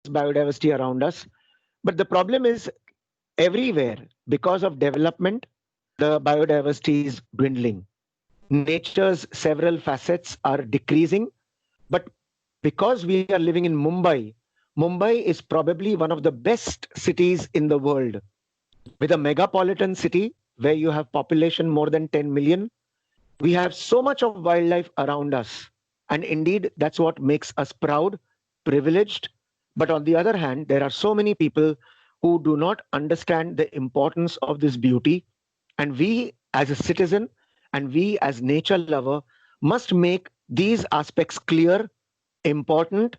biodiversity around us. But the problem is everywhere, because of development, the biodiversity is dwindling. Nature's several facets are decreasing. But because we are living in Mumbai, Mumbai is probably one of the best cities in the world, with a megapolitan city where you have population more than 10 million. We have so much of wildlife around us. And indeed, that's what makes us proud, privileged. But on the other hand, there are so many people who do not understand the importance of this beauty. And we, as a citizen, and we, as nature lover, must make these aspects clear, important,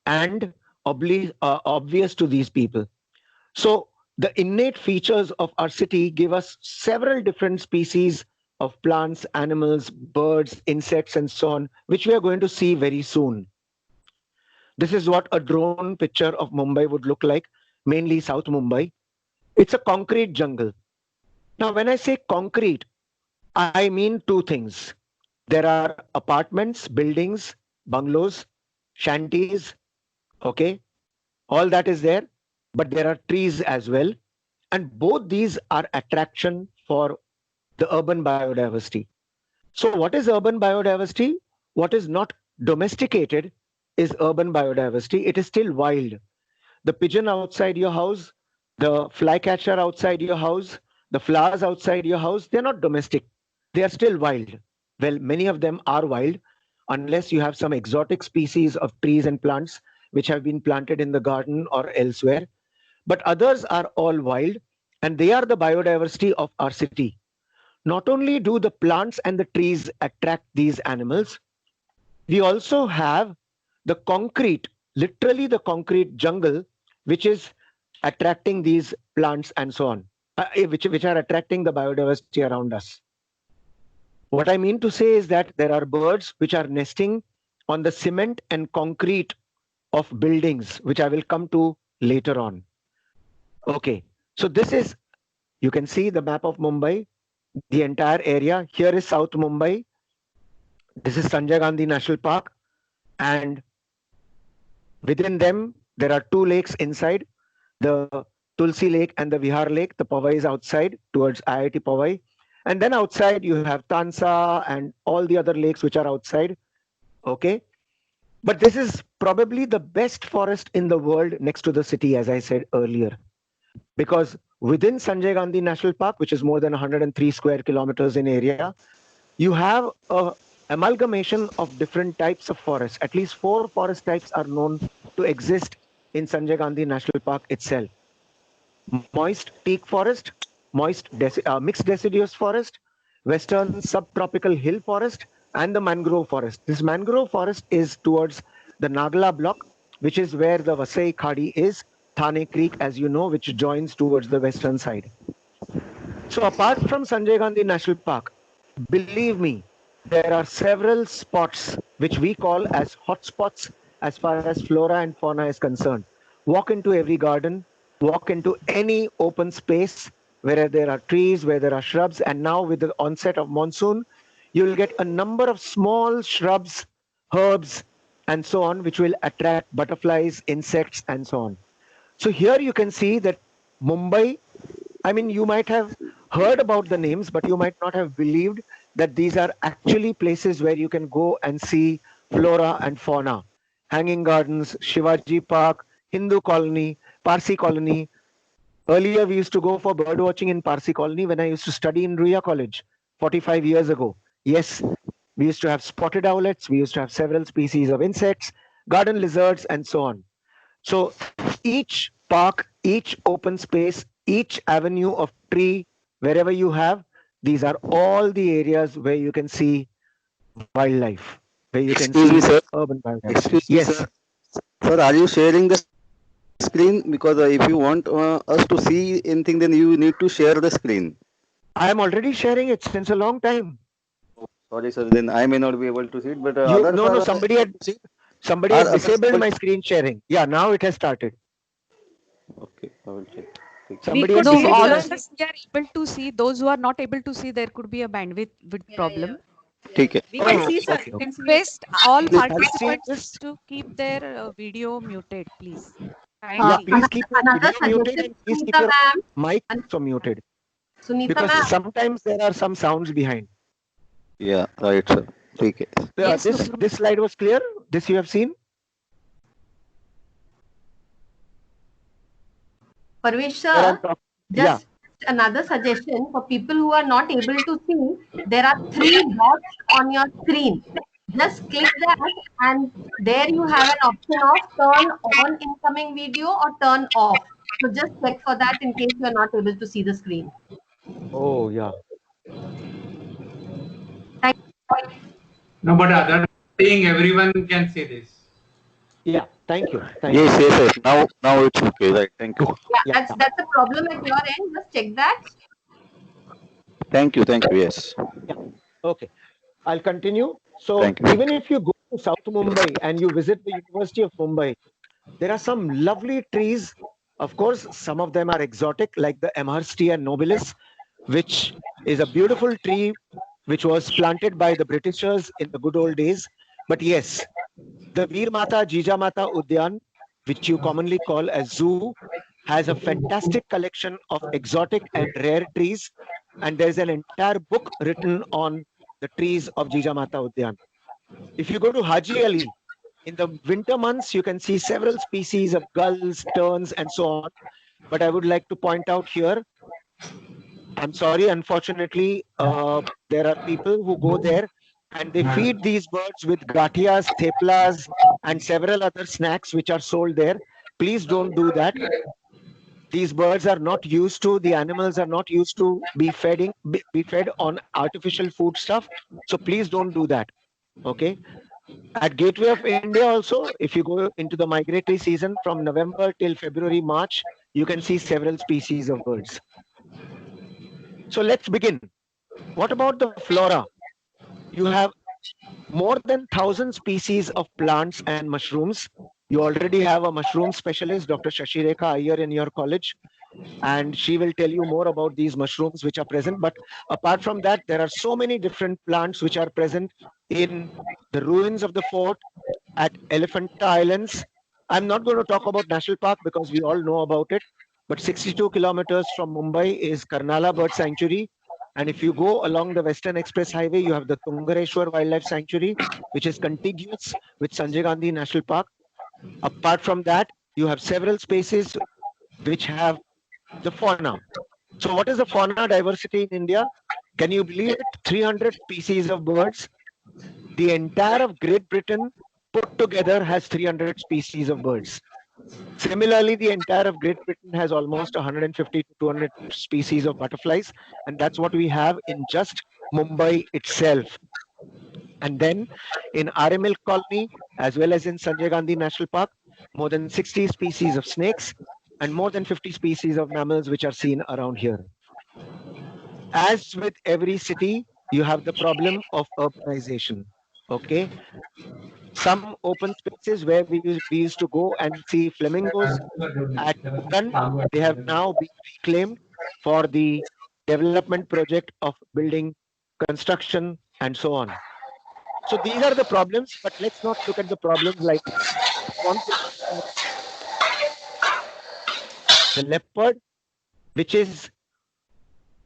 and obvious to these people. So the innate features of our city give us several different species of plants, animals, birds, insects, and so on, which we are going to see very soon. This is what a drone picture of Mumbai would look like, mainly South Mumbai. It's a concrete jungle. Now, when I say concrete, I mean two things. There are apartments, buildings, bungalows, shanties, okay? All that is there, but there are trees as well. And both these are attraction for the urban biodiversity. So what is urban biodiversity? What is not domesticated is urban biodiversity. It is still wild. The pigeon outside your house, the flycatcher outside your house, the flowers outside your house, they're not domestic. They are still wild. Well, many of them are wild, unless you have some exotic species of trees and plants which have been planted in the garden or elsewhere. But others are all wild, and they are the biodiversity of our city. Not only do the plants and the trees attract these animals, we also have the concrete, literally the concrete jungle, which is attracting these plants and so on, which are attracting the biodiversity around us. What I mean to say is that there are birds which are nesting on the cement and concrete of buildings, which I will come to later on. Okay, so this is, you can see the map of Mumbai, the entire area. Here is South Mumbai. This is Sanjay Gandhi National Park. And within them, there are two lakes inside, the Tulsi Lake and the Vihar Lake. The Powai is outside towards IIT Powai. And then outside, you have Tansa and all the other lakes which are outside. Okay. But this is probably the best forest in the world next to the city, as I said earlier. Because within Sanjay Gandhi National Park, which is more than 103 square kilometers in area, you have a amalgamation of different types of forests. At least four forest types are known to exist in Sanjay Gandhi National Park itself. Moist teak forest, mixed deciduous forest, western subtropical hill forest, and the mangrove forest. This mangrove forest is towards the Nagla block, which is where the Vasai Khadi is, Thane Creek, as you know, which joins towards the western side. So apart from Sanjay Gandhi National Park, believe me, there are several spots which we call as hotspots as far as flora and fauna is concerned. Walk into every garden, walk into any open space where there are trees, where there are shrubs, and now with the onset of monsoon, you will get a number of small shrubs, herbs, and so on, which will attract butterflies, insects, and so on. So here you can see that Mumbai, I mean, you might have heard about the names, but you might not have believed that these are actually places where you can go and see flora and fauna. Hanging Gardens, Shivaji Park, Hindu Colony, Parsi Colony. Earlier, we used to go for bird watching in Parsi Colony when I used to study in Ruya College 45 years ago. Yes, we used to have spotted owlets, we used to have several species of insects, garden lizards, and so on. So each park, each open space, each avenue of tree, wherever you have, these are all the areas where you can see wildlife, where you can Excuse me, see sir. urban biodiversity. Excuse me, Yes, sir. Sir, are you sharing the screen? Because if you want us to see anything, then you need to share the screen. I am already sharing it since a long time. Sorry, sir. Then I may not be able to see it, but You others no are no able to see. somebody Are had others disabled able my to? screen sharing. Yeah, now it has started. Okay, I will check. We Somebody could had No, see it, disabled all my of sir. screen. us we are able to see. Those who are not able to see, there could be a bandwidth with problem. ठीक है. We can see, sir. okay. We can see. Request all Have you seen participants this? to keep their video muted, please. Yeah, Kindly. please keep your Another video muted suggestion, and please keep Sunita your ma'am. mic also muted Sunita because ma'am. sometimes there are some sounds behind. Yeah, right, sir. ठीक है. Yes, This slide was clear. This you have seen. Parvesh Where I'm sir, talking- Yeah. just another suggestion for people who are not able to see, there are 3 dots on your screen. Just click that and there you have an option of turn on incoming video or turn off. So just check for that in case you are not able to see the screen. Oh yeah. No, but other thing, everyone can say this. Yeah. Thank you. Thank you. Yes, yes, yes. Now it's okay. Right. Thank you. Yeah, that's a problem at your end. Just check that. Thank you. Thank you. Yes. Okay. I'll continue. So Thank you. even if you go to South Mumbai and you visit the University of Mumbai, there are some lovely trees. Of course, some of them are exotic, like the Amherstia nobilis, which is a beautiful tree which was planted by the Britishers in the good old days. But yes, the Veer Mata Jijamata Udyan, which you commonly call as zoo, has a fantastic collection of exotic and rare trees. And there's an entire book written on the trees of Jijamata Udyan. If you go to Haji Ali, in the winter months, you can see several species of gulls, terns, and so on. But I would like to point out here, I'm sorry, unfortunately, there are people who go there and they feed these birds with gatias, theplas, and several other snacks which are sold there. Please don't do that. These birds are not used to, the animals are not used to be fed on artificial food stuff. So please don't do that. Okay. At Gateway of India also, if you go into the migratory season from November till February, March, you can see several species of birds. So let's begin. What about the flora? You have more than 1,000 species of plants and mushrooms. You already have a mushroom specialist, Dr. Shashireka Iyer, in your college, and she will tell you more about these mushrooms which are present. But apart from that, there are so many different plants which are present in the ruins of the fort, at Elephanta Islands. I'm not going to talk about National Park because we all know about it. But 62 kilometers from Mumbai is Karnala Bird Sanctuary. And if you go along the Western Express Highway, you have the Tungareshwar Wildlife Sanctuary, which is contiguous with Sanjay Gandhi National Park. Apart from that, you have several spaces which have the fauna. So what is the fauna diversity in India? Can you believe it? 300 species of birds. The entire of Great Britain put together has 300 species of birds. Similarly, the entire of Great Britain has almost 150 to 200 species of butterflies, and that's what we have in just Mumbai itself. And then in RML Colony, as well as in Sanjay Gandhi National Park, more than 60 species of snakes and more than 50 species of mammals which are seen around here. As with every city, you have the problem of urbanization. Okay. Some open spaces where we used to go and see flamingos at Udan, they have now been reclaimed for the development project of building, construction, and so on. So these are the problems, but let's not look at the problems like the leopard, which is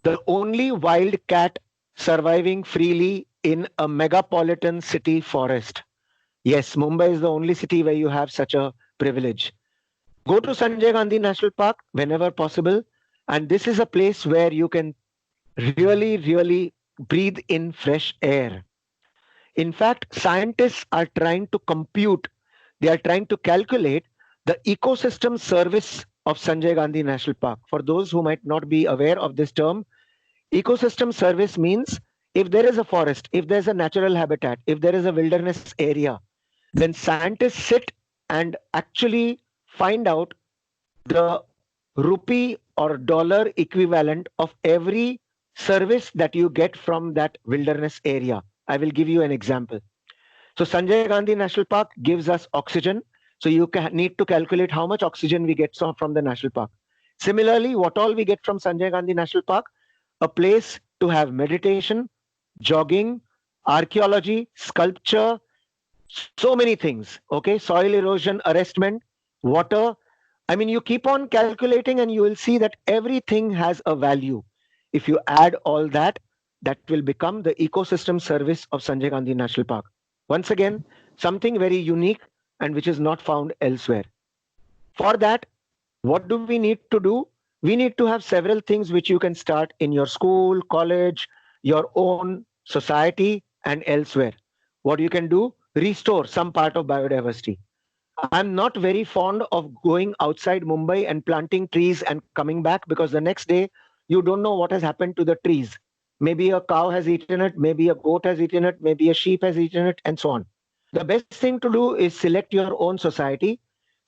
the only wild cat surviving freely in a megapolitan city forest. Yes, Mumbai is the only city where you have such a privilege. Go to Sanjay Gandhi National Park whenever possible. And this is a place where you can really breathe in fresh air. In fact, scientists are trying to compute, they are trying to calculate the ecosystem service of Sanjay Gandhi National Park. For those who might not be aware of this term, ecosystem service means if there is a forest, if there's a natural habitat, if there is a wilderness area, then scientists sit and actually find out the rupee or dollar equivalent of every service that you get from that wilderness area. I will give you an example. So Sanjay Gandhi National Park gives us oxygen. So you need to calculate how much oxygen we get from the national park. Similarly, what all we get from Sanjay Gandhi National Park? A place to have meditation, jogging, archaeology, sculpture, so many things. Okay, soil erosion arrestment, water. I mean, you keep on calculating and you will see that everything has a value. If you add all that, that will become the ecosystem service of Sanjay Gandhi National Park. Once again, something very unique and which is not found elsewhere. For that, what do we need to do? We need to have several things which you can start in your school, college, your own society, and elsewhere. What you can do? Restore some part of biodiversity. I'm not very fond of going outside Mumbai and planting trees and coming back, because the next day you don't know what has happened to the trees. Maybe a cow has eaten it, maybe a goat has eaten it, maybe a sheep has eaten it, and so on. The best thing to do is select your own society.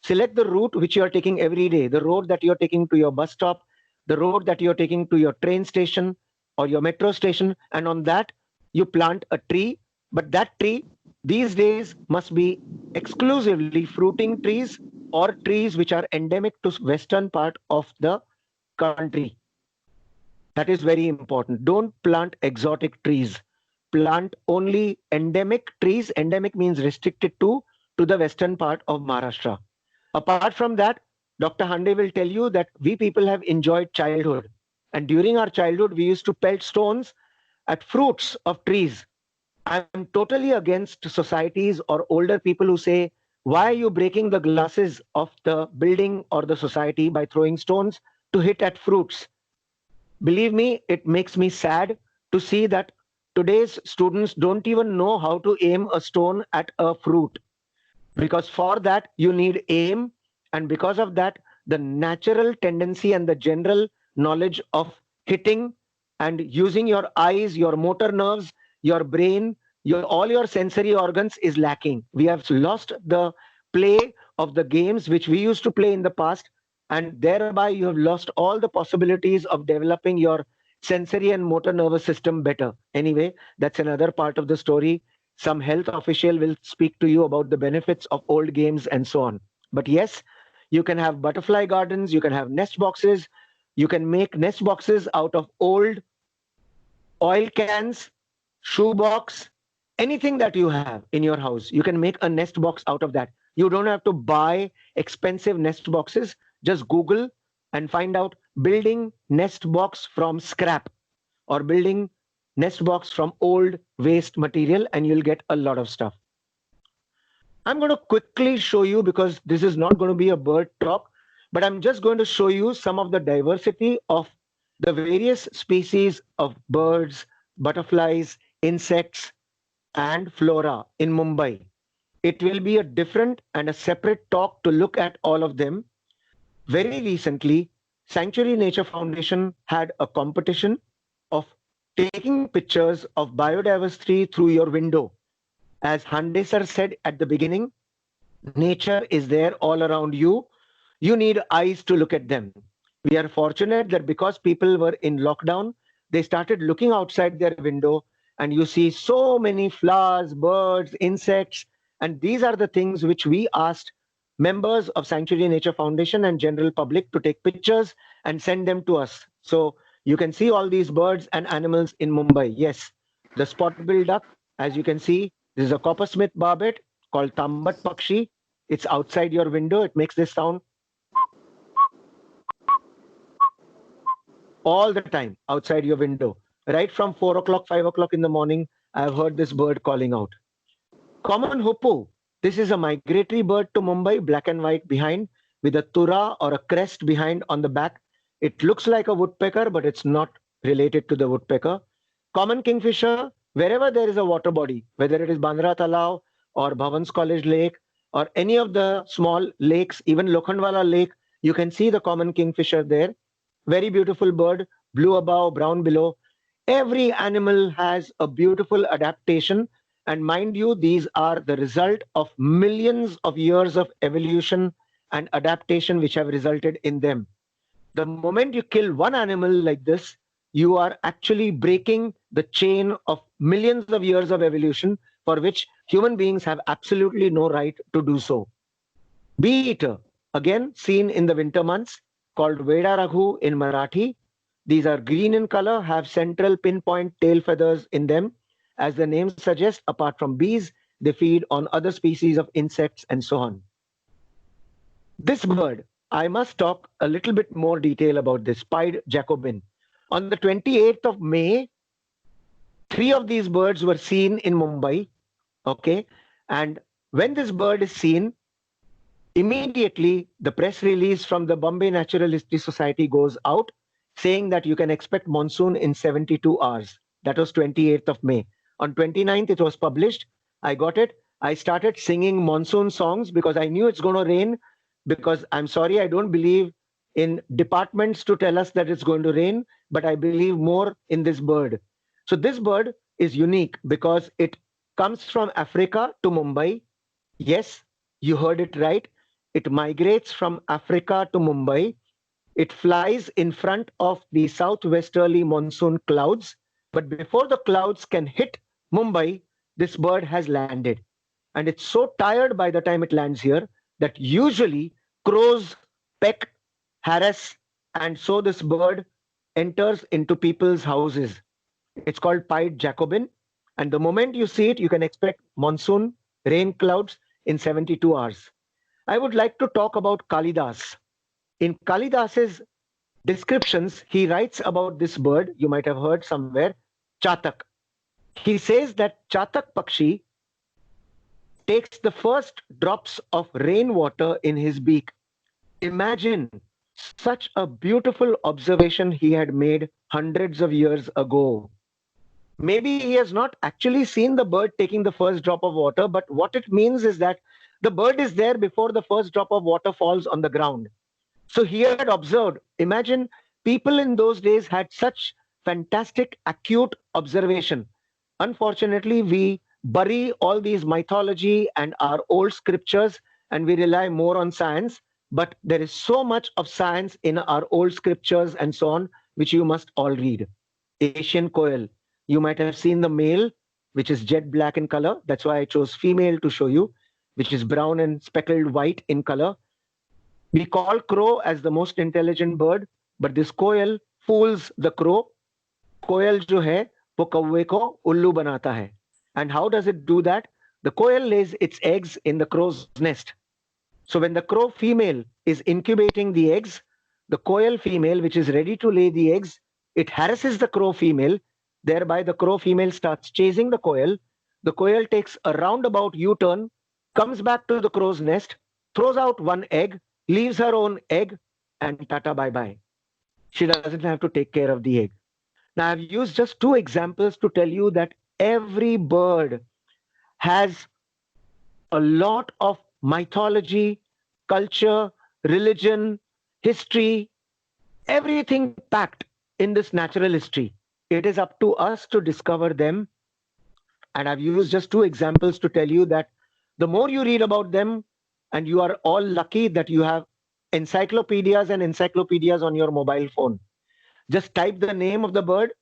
Select the route which you are taking every day, the road that you're taking to your bus stop, the road that you're taking to your train station or your metro station, and on that you plant a tree. But that tree these days must be exclusively fruiting trees or trees which are endemic to western part of the country. That is very important. Don't plant exotic trees. Plant only endemic trees. Endemic means restricted to the western part of Maharashtra. Apart from that, Dr. Hande will tell you that we people have enjoyed childhood. And during our childhood, we used to pelt stones at fruits of trees. I'm totally against societies or older people who say, why are you breaking the glasses of the building or the society by throwing stones to hit at fruits? Believe me, it makes me sad to see that today's students don't even know how to aim a stone at a fruit, because for that you need aim, and because of that the natural tendency and the general knowledge of hitting and using your eyes, your motor nerves, your brain, all your sensory organs is lacking. We have lost the play of the games which we used to play in the past, and thereby you have lost all the possibilities of developing your sensory and motor nervous system better. Anyway, that's another part of the story. Some health official will speak to you about the benefits of old games and so on. But yes, you can have butterfly gardens, you can have nest boxes, you can make nest boxes out of old oil cans, shoe box, anything that you have in your house. You can make a nest box out of that. You don't have to buy expensive nest boxes. Just Google and find out building nest box from scrap or building nest box from old waste material, and you'll get a lot of stuff. I'm going to quickly show you, because this is not going to be a bird talk, but I'm just going to show you some of the diversity of the various species of birds, butterflies, insects, and flora in Mumbai. It will be a different and a separate talk to look at all of them. Very recently, Sanctuary Nature Foundation had a competition of taking pictures of biodiversity through your window. As Hande sir said at the beginning, nature is there all around you. You need eyes to look at them. We are fortunate that because people were in lockdown, they started looking outside their window, and you see so many flowers, birds, insects, and these are the things which we asked members of Sanctuary Nature Foundation and general public to take pictures and send them to us. So you can see all these birds and animals in Mumbai. Yes, the spot-billed duck, as you can see, this is a coppersmith barbet called Tambat Pakshi. It's outside your window. It makes this sound all the time outside your window. Right from 4 o'clock, 5 o'clock in the morning, I've heard this bird calling out. Common hoopoe. This is a migratory bird to Mumbai, black and white behind, with a tura or a crest behind on the back. It looks like a woodpecker, but it's not related to the woodpecker. Common kingfisher, wherever there is a water body, whether it is Bandra Talao or Bhavans College Lake or any of the small lakes, even Lokhandwala Lake, you can see the common kingfisher there. Very beautiful bird, blue above, brown below. Every animal has a beautiful adaptation. And mind you, these are the result of millions of years of evolution and adaptation which have resulted in them. The moment you kill one animal like this, you are actually breaking the chain of millions of years of evolution for which human beings have absolutely no right to do so. Bee eater, again seen in the winter months, called Veda Raghu in Marathi. These are green in color, have central pinpoint tail feathers in them, As the name suggests, apart from bees, they feed on other species of insects and so on. This bird, I must talk a little bit more detail about this, Pied Jacobin. On the 28th of May, 3 of these birds were seen in Mumbai. Okay. And when this bird is seen, immediately the press release from the Bombay Natural History Society goes out saying that you can expect monsoon in 72 hours. That was 28th of May. On 29th, it was published. I got it. I started singing monsoon songs because I knew it's going to rain. Because I'm sorry, I don't believe in departments to tell us that it's going to rain, but I believe more in this bird. So this bird is unique because it comes from Africa to Mumbai. Yes, you heard it right. It migrates from Africa to Mumbai. It flies in front of the southwesterly monsoon clouds. But before the clouds can hit Mumbai, this bird has landed. And it's so tired by the time it lands here that usually crows peck, harass, and so this bird enters into people's houses. It's called Pied Jacobin. And the moment you see it, you can expect monsoon, rain clouds in 72 hours. I would like to talk about Kalidas. In Kalidas's descriptions, he writes about this bird, you might have heard somewhere, Chatak. He says that Chatak Pakshi takes the first drops of rainwater in his beak. Imagine such a beautiful observation he had made hundreds of years ago. Maybe he has not actually seen the bird taking the first drop of water, but what it means is that the bird is there before the first drop of water falls on the ground. So he had observed. Imagine people in those days had such fantastic, acute observation. Unfortunately, we bury all these mythology and our old scriptures and we rely more on science. But there is so much of science in our old scriptures and so on, which you must all read. Asian koel. You might have seen the male, which is jet black in color. That's why I chose female to show you, which is brown and speckled white in color. We call crow as the most intelligent bird, but this koel fools the crow. Koel jo hai, wo kawwe ko ullu banata hai. And how does it do that? The koel lays its eggs in the crow's nest. So when the crow female is incubating the eggs, the koel female, which is ready to lay the eggs, it harasses the crow female. Thereby, the crow female starts chasing the koel. The koel takes a roundabout U-turn, comes back to the crow's nest, throws out one egg, leaves her own egg, and tata bye-bye. She doesn't have to take care of the egg. Now, I've used just 2 examples to tell you that every bird has a lot of mythology, culture, religion, history, everything packed in this natural history. It is up to us to discover them. And I've used just 2 examples to tell you that the more you read about them, and you are all lucky that you have encyclopedias and encyclopedias on your mobile phone. Just type the name of the bird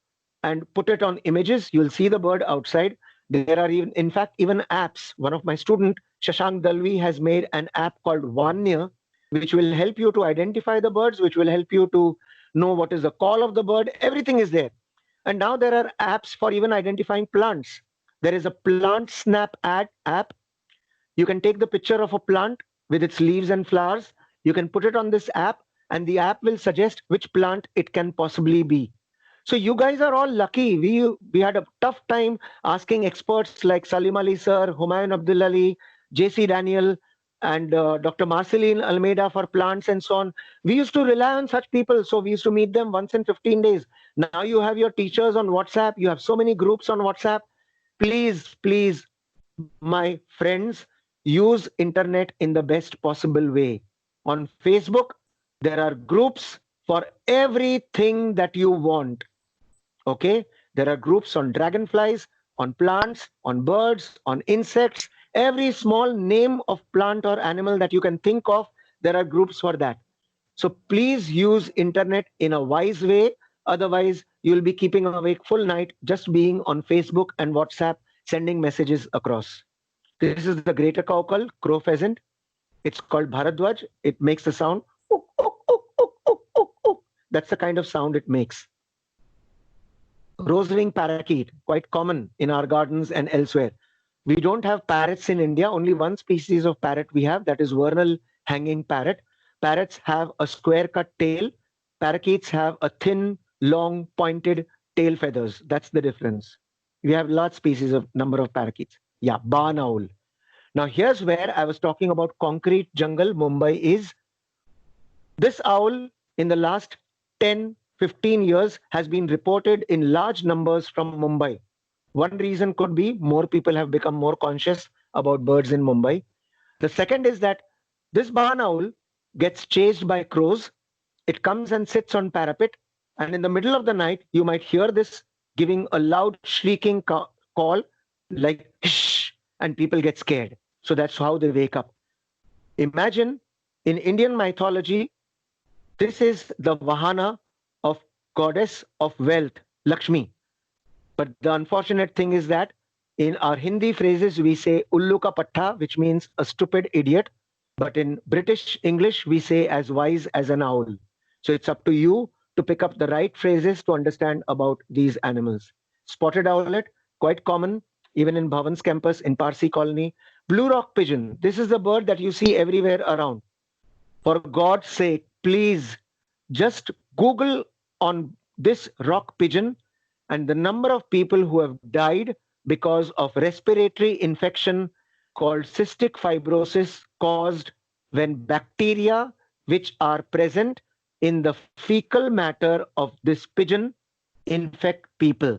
and put it on images. You'll see the bird outside. There are even, in fact, even apps. One of my students, Shashank Dalvi, has made an app called Vanya, which will help you to identify the birds, which will help you to know what is the call of the bird. Everything is there. And now there are apps for even identifying plants. There is a Plant Snap app. You can take the picture of a plant with its leaves and flowers. You can put it on this app and the app will suggest which plant it can possibly be. So you guys are all lucky. We had a tough time asking experts like Salim Ali sir, Humayun Abdul Ali, JC Daniel, and Dr. Marceline Almeida for plants and so on. We used to rely on such people. So we used to meet them once in 15 days. Now you have your teachers on WhatsApp. You have so many groups on WhatsApp. Please, please, my friends, use internet in the best possible way. On Facebook, there are groups for everything that you want. Okay, there are groups on dragonflies, on plants, on birds, on insects. Every small name of plant or animal that you can think of, there are groups for that. So please use internet in a wise way. Otherwise, you'll be keeping awake full night just being on Facebook and WhatsApp, sending messages across. This is the greater cowcul, crow pheasant. It's called Bharadwaj. It makes the sound. Ook, ook, ook, ook, ook, ook, ook. That's the kind of sound it makes. Rose-ring parakeet, quite common in our gardens and elsewhere. We don't have parrots in India. Only one species of parrot we have, that is vernal hanging parrot. Parrots have a square-cut tail. Parakeets have a thin, long, pointed tail feathers. That's the difference. We have large species of number of parakeets. Yeah, barn owl. Now here's where I was talking about concrete jungle. Mumbai is. This owl in the last 10, 15 years has been reported in large numbers from Mumbai. One reason could be more people have become more conscious about birds in Mumbai. The second is that this barn owl gets chased by crows. It comes and sits on parapet, and in the middle of the night, you might hear this giving a loud shrieking call like shh, and people get scared. So that's how they wake up. Imagine in Indian mythology, this is the Vahana of goddess of wealth, Lakshmi. But the unfortunate thing is that in our Hindi phrases, we say ullu ka patta, which means a stupid idiot. But in British English, we say as wise as an owl. So it's up to you to pick up the right phrases to understand about these animals. Spotted owlet, quite common, even in Bhavan's campus, in Parsi colony. Blue rock pigeon, this is the bird that you see everywhere around. For God's sake, please just Google on this rock pigeon and the number of people who have died because of respiratory infection called cystic fibrosis caused when bacteria which are present in the fecal matter of this pigeon infect people.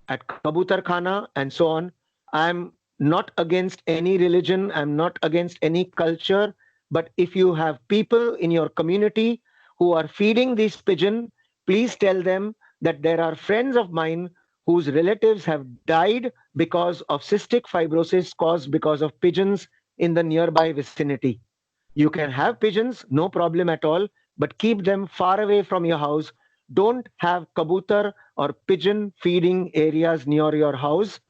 At Kabutar Khana and so on, I'm not against any religion, I'm not against any culture, but if you have people in your community who are feeding these pigeons, please tell them that there are friends of mine whose relatives have died because of cystic fibrosis caused because of pigeons in the nearby vicinity. You can have pigeons, no problem at all, but keep them far away from your house. Don't have kabutar or pigeon feeding areas near your house.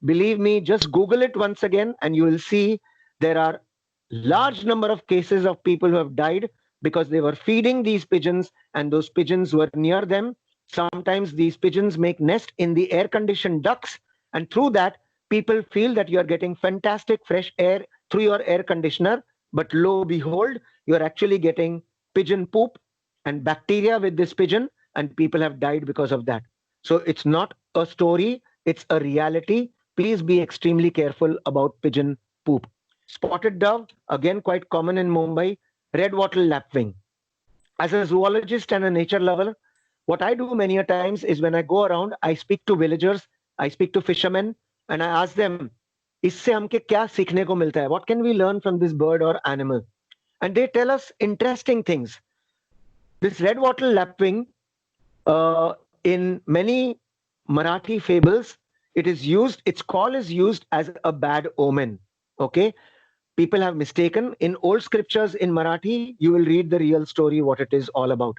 Believe me, just Google it once again and you will see there are large number of cases of people who have died because they were feeding these pigeons and those pigeons were near them. Sometimes these pigeons make nest in the air-conditioned ducts, and through that, people feel that you are getting fantastic fresh air through your air conditioner, but lo behold, you are actually getting pigeon poop and bacteria with this pigeon, and people have died because of that. So it's not a story, it's a reality. Please be extremely careful about pigeon poop. Spotted dove, again quite common in Mumbai. Red wattle lapwing. As a zoologist and a nature lover, what I do many a times is when I go around, I speak to villagers, I speak to fishermen, and I ask them, इससे हमके क्या सीखने को मिलता है? What can we learn from this bird or animal? And they tell us interesting things. This red wattle lapwing, in many Marathi fables, it is used, its call is used as a bad omen. Okay? People have mistaken. In old scriptures in Marathi, you will read the real story, what it is all about.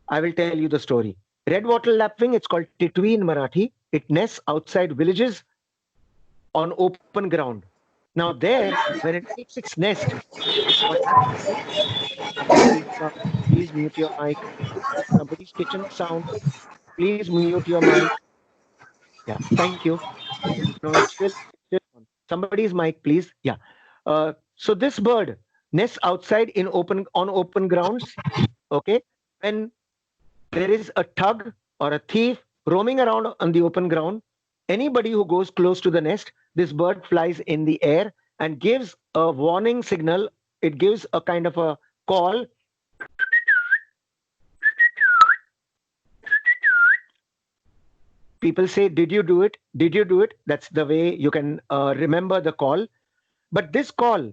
I will tell you the story. Red wattle lapwing, it's called titwi in Marathi. It nests outside villages on open ground. Now there, when it makes its nest, what happens is, please mute your mic. Somebody's kitchen sound. Please mute your mic. Yeah, thank you. No, it's still on. Somebody's mic, please. Yeah. So this bird nests outside on open grounds. Okay. When there is a thug or a thief roaming around on the open ground, anybody who goes close to the nest, this bird flies in the air and gives a warning signal. It gives a kind of a call. People say, did you do it? Did you do it? That's the way you can remember the call. But this call,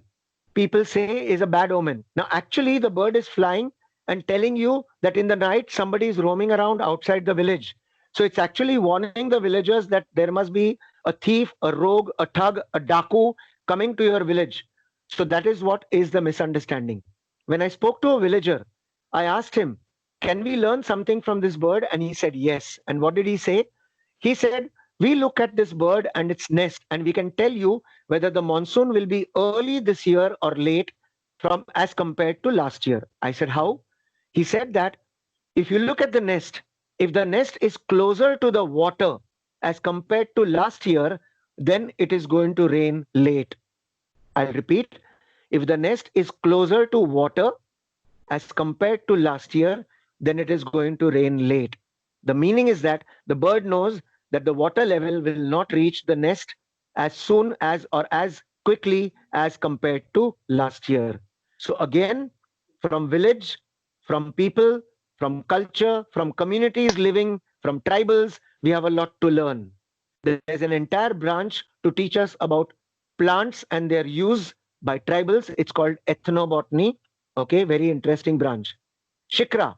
people say, is a bad omen. Now, actually, the bird is flying and telling you that in the night, somebody is roaming around outside the village. So it's actually warning the villagers that there must be a thief, a rogue, a thug, a daku coming to your village. So that is what is the misunderstanding. When I spoke to a villager, I asked him, can we learn something from this bird? And he said, yes. And what did he say? He said, we look at this bird and its nest, and we can tell you whether the monsoon will be early this year or late as compared to last year. I said, how? He said that if you look at the nest, If the nest is closer to the water as compared to last year, then it is going to rain late. I'll repeat. If the nest is closer to water as compared to last year, then it is going to rain late. The meaning is that the bird knows that the water level will not reach the nest as soon as or as quickly as compared to last year. So again, from village, from people, from culture, from communities living, from tribals, we have a lot to learn. There's an entire branch to teach us about plants and their use by tribals. It's called ethnobotany. Okay, very interesting branch. Shikra.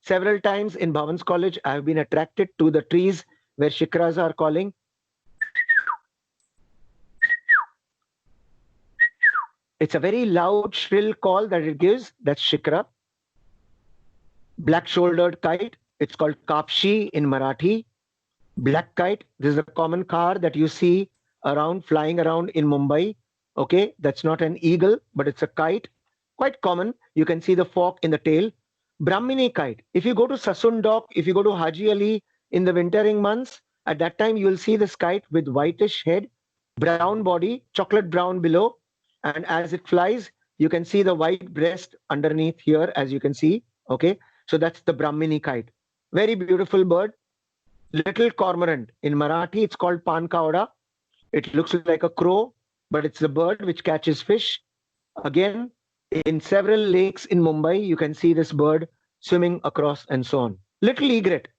Several times in Bhavan's College, I have been attracted to the trees where shikras are calling. It's a very loud, shrill call that it gives. That's shikra. Black-shouldered kite. It's called kapshi in Marathi. Black kite. This is a common car that you see around, flying around in Mumbai. Okay, that's not an eagle, but it's a kite. Quite common. You can see the fork in the tail. Brahmini kite. If you go to Sasundok, if you go to Haji Ali in the wintering months, at that time you will see this kite with whitish head, brown body, chocolate brown below. And as it flies, you can see the white breast underneath here, as you can see. Okay, so that's the Brahmini kite. Very beautiful bird. Little cormorant. In Marathi, it's called pankauda. It looks like a crow, but it's a bird which catches fish. Again, in several lakes in Mumbai, you can see this bird swimming across and so on. Little egret,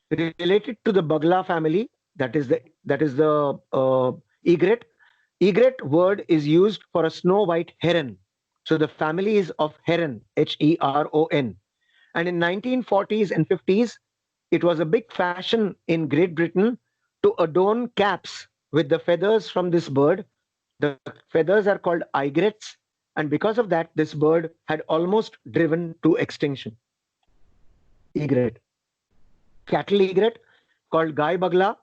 related to the Bagla family. That is the egret. Egret word is used for a snow white heron. So the family is of heron, Heron. And in 1940s and 50s, it was a big fashion in Great Britain to adorn caps with the feathers from this bird. The feathers are called egrets. And because of that, this bird had almost driven to extinction. Egret. Cattle egret called Gai Bagla.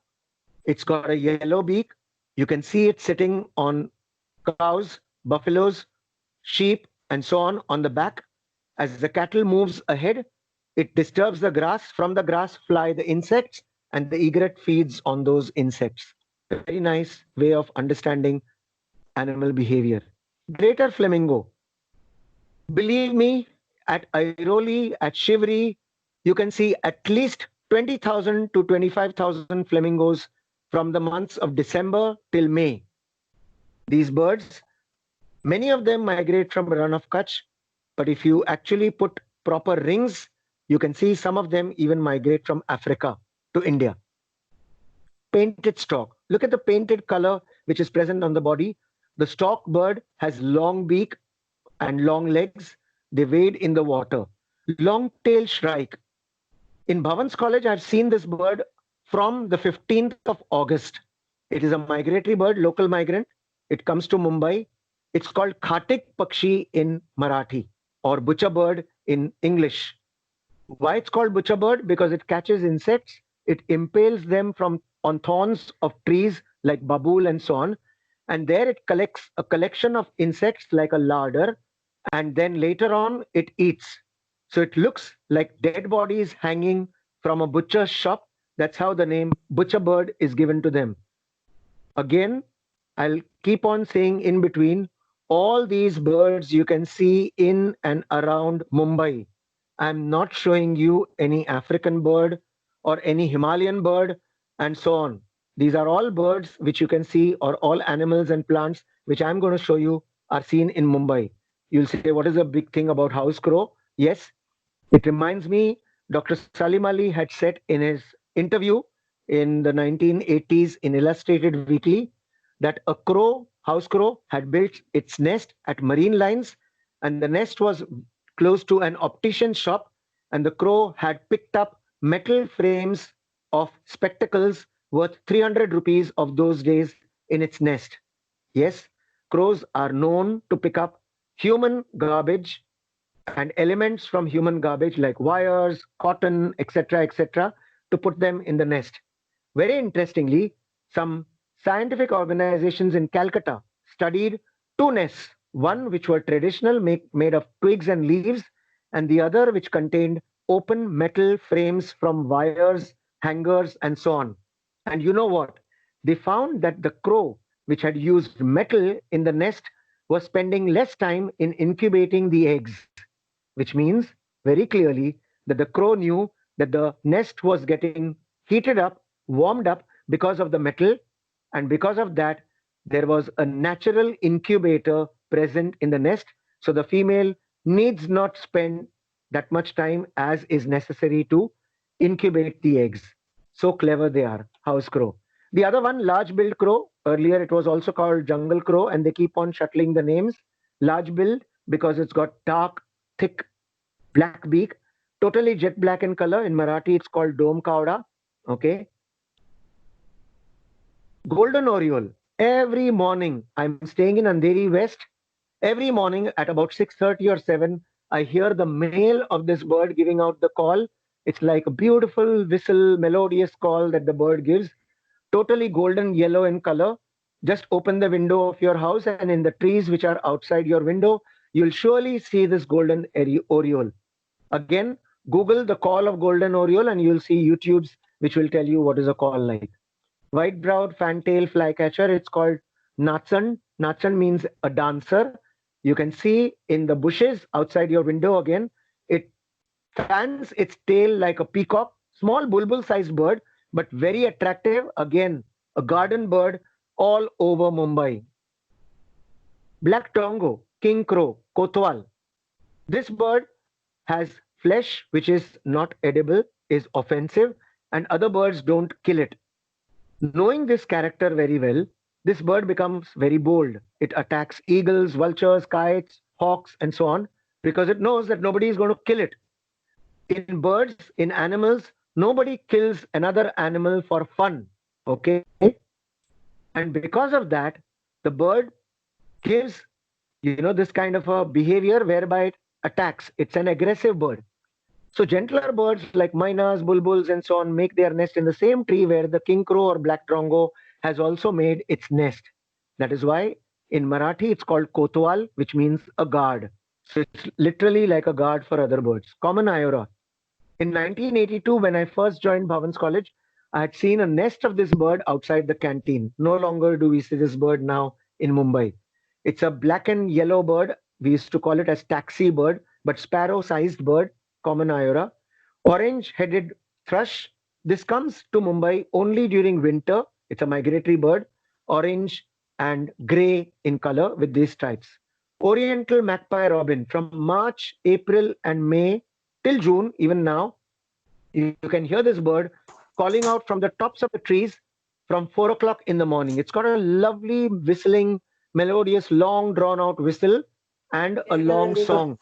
It's got a yellow beak. You can see it sitting on cows, buffaloes, sheep, and so on the back. As the cattle moves ahead, it disturbs the grass. From the grass fly the insects, and the egret feeds on those insects. Very nice way of understanding animal behavior. Greater flamingo. Believe me, at Airoli, at Shivri, you can see at least 20,000 to 25,000 flamingos from the months of December till May. These birds, many of them migrate from Rann of Kutch, but if you actually put proper rings, you can see some of them even migrate from Africa to India. Painted stork. Look at the painted color which is present on the body. The stork bird has long beak and long legs. They wade in the water. Long-tailed shrike. In Bhavan's College, I've seen this bird from the 15th of August. It is a migratory bird, local migrant. It comes to Mumbai. It's called Khatik Pakshi in Marathi, or butcher bird in English. Why it's called butcher bird? Because it catches insects. It impales them on thorns of trees like babool and so on. And there it collects a collection of insects like a larder, and then later on it eats. So it looks like dead bodies hanging from a butcher's shop. That's how the name butcher bird is given to them. Again, I'll keep on saying in between, all these birds you can see in and around Mumbai. I'm not showing you any African bird or any Himalayan bird and so on. These are all birds which you can see, or all animals and plants which I'm going to show you are seen in Mumbai. You'll say, what is the big thing about house crow? Yes, it reminds me, Dr. Salim Ali had said in his interview in the 1980s in Illustrated Weekly that a crow, house crow, had built its nest at Marine Lines, and the nest was close to an optician's shop, and the crow had picked up metal frames of spectacles worth 300 rupees of those days in its nest. Yes, crows are known to pick up human garbage and elements from human garbage like wires, cotton, etc., to put them in the nest. Very interestingly, some scientific organizations in Calcutta studied two nests, one which were traditional, made of twigs and leaves, and the other which contained open metal frames from wires, hangers, and so on. And you know what? They found that the crow, which had used metal in the nest, was spending less time in incubating the eggs, which means very clearly that the crow knew that the nest was getting heated up, warmed up because of the metal, and because of that, there was a natural incubator present in the nest. So the female needs not spend that much time as is necessary to incubate the eggs. So clever they are, house crow. The other one, large billed crow. Earlier it was also called jungle crow, and they keep on shuttling the names. Large billed because it's got dark, thick black beak, totally jet black in color. In Marathi, it's called dome kauda. Okay. Golden oriole. Every morning, I'm staying in Andheri West. Every morning at about 6:30 or 7, I hear the male of this bird giving out the call. It's like a beautiful whistle, melodious call that the bird gives, totally golden yellow in color. Just open the window of your house, and in the trees which are outside your window, you'll surely see this golden oriole. Again, Google the call of golden oriole, and you'll see YouTubes which will tell you what is a call like. White-browed fantail flycatcher, it's called Natsan. Natsan means a dancer. You can see in the bushes outside your window again, it fans its tail like a peacock, small bulbul-sized bird, but very attractive. Again, a garden bird all over Mumbai. Black tongo, king crow, kotwal. This bird has flesh which is not edible, is offensive, and other birds don't kill it. Knowing this character very well, this bird becomes very bold. It attacks eagles, vultures, kites, hawks, and so on, because it knows that nobody is going to kill it. In birds, in animals, nobody kills another animal for fun. Okay? And because of that, the bird gives, this kind of a behavior whereby it attacks. It's an aggressive bird. So gentler birds like mynas, bulbuls, and so on make their nest in the same tree where the king crow or black tongo has also made its nest. That is why in Marathi it's called kotwal, which means a guard. So it's literally like a guard for other birds. Common ayora. In 1982, when I first joined Bhavans College, I had seen a nest of this bird outside the canteen. No longer do we see this bird now in Mumbai. It's a black and yellow bird. We used to call it as taxi bird, but sparrow-sized bird. Common ayora. Orange-headed thrush. This comes to Mumbai only during winter. It's a migratory bird. Orange and grey in color with these stripes. Oriental magpie robin from March, April, and May till June, even now, you can hear this bird calling out from the tops of the trees from 4 o'clock in the morning. It's got a lovely whistling, melodious, long drawn-out whistle and a long song.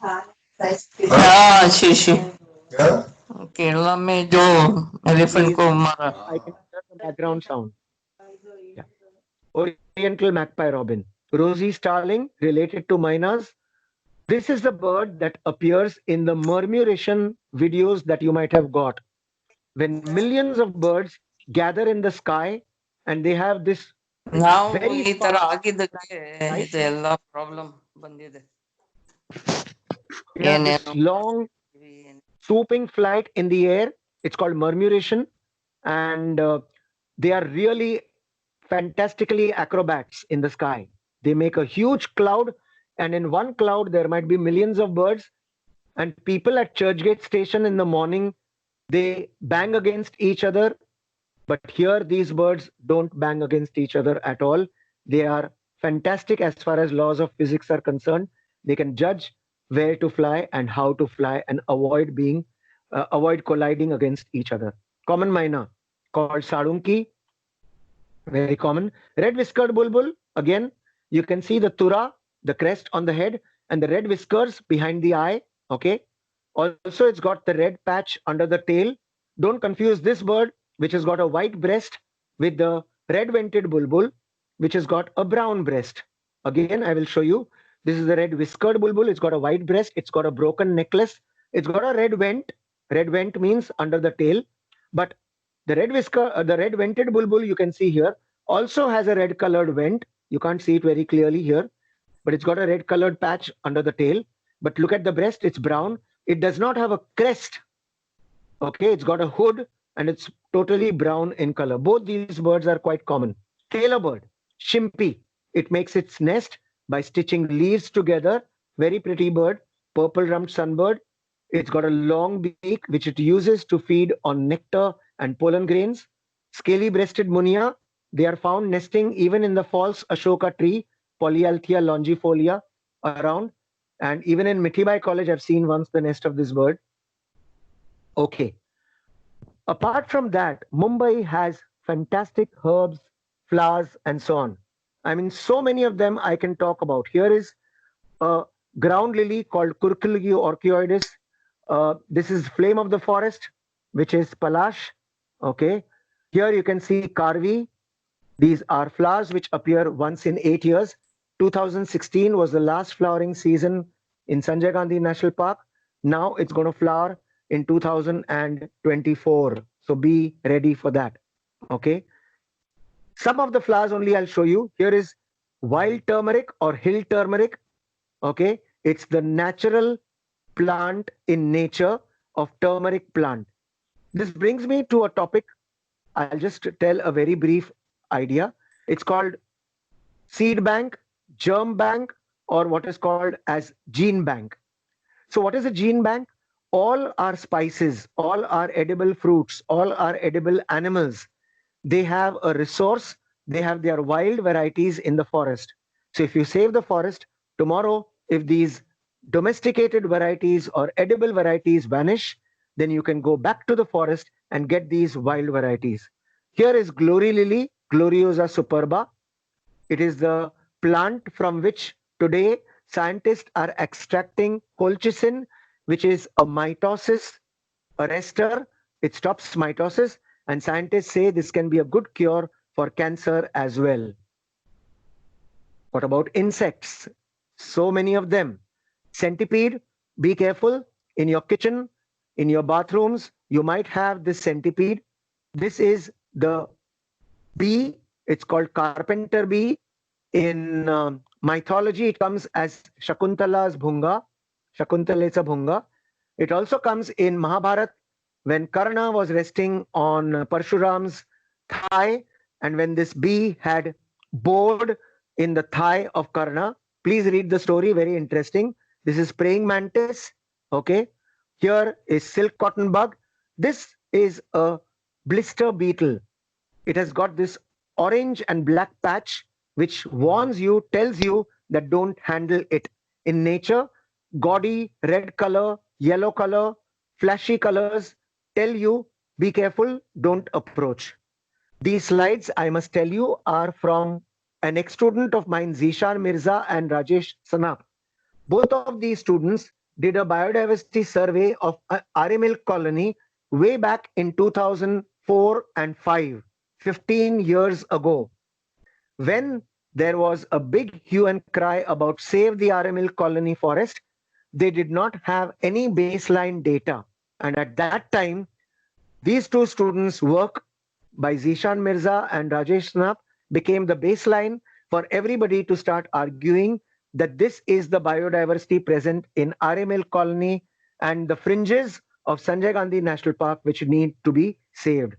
हाँ शीशी केरला में जो elephant को मारा I can hear the background sound. Yeah. Oriental magpie robin. Rosy starling, related to mynas. This is the bird that appears in the murmuration videos that you might have got. When millions of birds gather in the sky and they have this ನಾವು very ಈ ತರ fast, ಆಗಿದ್ದಕ್ಕೆ ಇದೆಲ್ಲ problem ಬಂದಿದೆ they have this long swooping flight in the air. It's called murmuration, and they are really fantastically acrobats in the sky. They make a huge cloud, and in one cloud there might be millions of birds, and people at Churchgate station in the morning, they bang against each other. But here these birds don't bang against each other at all. They are fantastic as far as laws of physics are concerned. They can judge where to fly and how to fly and avoid colliding against each other. Common myna called sadunki, very common. Red whiskered bulbul, again, you can see the tura, the crest on the head, and the red whiskers behind the eye. Okay. Also, it's got the red patch under the tail. Don't confuse this bird, which has got a white breast, with the red vented bulbul, which has got a brown breast. Again, I will show you. This is the red whiskered bulbul. It's got a white breast. It's got a broken necklace. It's got a red vent. Red vent means under the tail. But the red vented bulbul you can see here also has a red colored vent. You can't see it very clearly here, but it's got a red colored patch under the tail. But look at the breast. It's brown. It does not have a crest Okay, it's got a hood and it's totally brown in color. Both these birds are quite common. Tailor bird, Shimpy. It makes its nest by stitching leaves together. Very pretty bird. Purple rumped sunbird. It's got a long beak which it uses to feed on nectar and pollen grains. Scaly breasted munia. They are found nesting even in the false Ashoka tree, Polyalthia longifolia, around. And even in Mithibai College, I've seen once the nest of this bird. Okay. Apart from that, Mumbai has fantastic herbs, flowers, and so on. I mean, so many of them I can talk about. Here is a ground lily called Curculio orchioides. This is flame of the forest, which is Palash. Okay. Here you can see Karvi. These are flowers which appear once in 8 years. 2016 was the last flowering season in Sanjay Gandhi National Park. Now it's going to flower in 2024. So be ready for that. Okay. Some of the flowers only I'll show you. Here is wild turmeric or hill turmeric. Okay. It's the natural plant in nature of turmeric plant. This brings me to a topic. I'll just tell a very brief idea. It's called seed bank, germ bank, or what is called as gene bank. So what is a gene bank? All our spices, all our edible fruits, all our edible animals, they have a resource. They have their wild varieties in the forest. So if you save the forest, tomorrow, if these domesticated varieties or edible varieties vanish, then you can go back to the forest and get these wild varieties. Here is glory lily, Gloriosa superba. It is the plant from which today scientists are extracting colchicine, which is a mitosis arrestor. It stops mitosis, and scientists say this can be a good cure for cancer as well. What about insects? So many of them. Centipede, be careful. In your kitchen, in your bathrooms, you might have this centipede. This is the bee. It's called carpenter bee. In mythology, it comes as Shakuntala's Bhunga, Shakuntaletsa Bhunga. It also comes in Mahabharata when Karna was resting on Parshuram's thigh, and when this bee had bored in the thigh of Karna. Please read the story, very interesting. This is praying mantis. Okay. Here is silk cotton bug. This is a blister beetle. It has got this orange and black patch which warns you, tells you that don't handle it. In nature, gaudy red color, yellow color, flashy colors tell you, be careful, don't approach. These slides, I must tell you, are from an ex-student of mine, Zishan Mirza and Rajesh Sanap. Both of these students did a biodiversity survey of Arimilk colony way back in 2004 and 5, 15 years ago. When there was a big hue and cry about save the Arimilk colony forest, they did not have any baseline data. And at that time, these two students' work by Zishan Mirza and Rajesh Snap became the baseline for everybody to start arguing that this is the biodiversity present in Arimilk colony and the fringes of Sanjay Gandhi National Park, which need to be saved.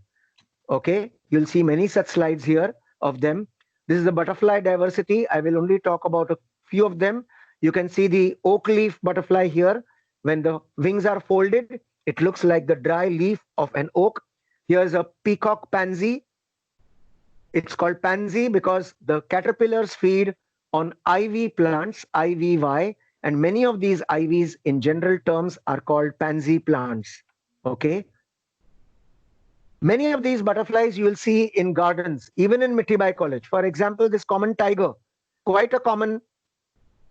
Okay, you'll see many such slides here of them. This is the butterfly diversity. I will only talk about a few of them. You can see the oak leaf butterfly here. When the wings are folded, it looks like the dry leaf of an oak. Here's a peacock pansy. It's called pansy because the caterpillars feed on ivy plants, IVY, and many of these ivies in general terms are called pansy plants. Okay. Many of these butterflies you will see in gardens, even in Mithibai College. For example, this common tiger, quite a common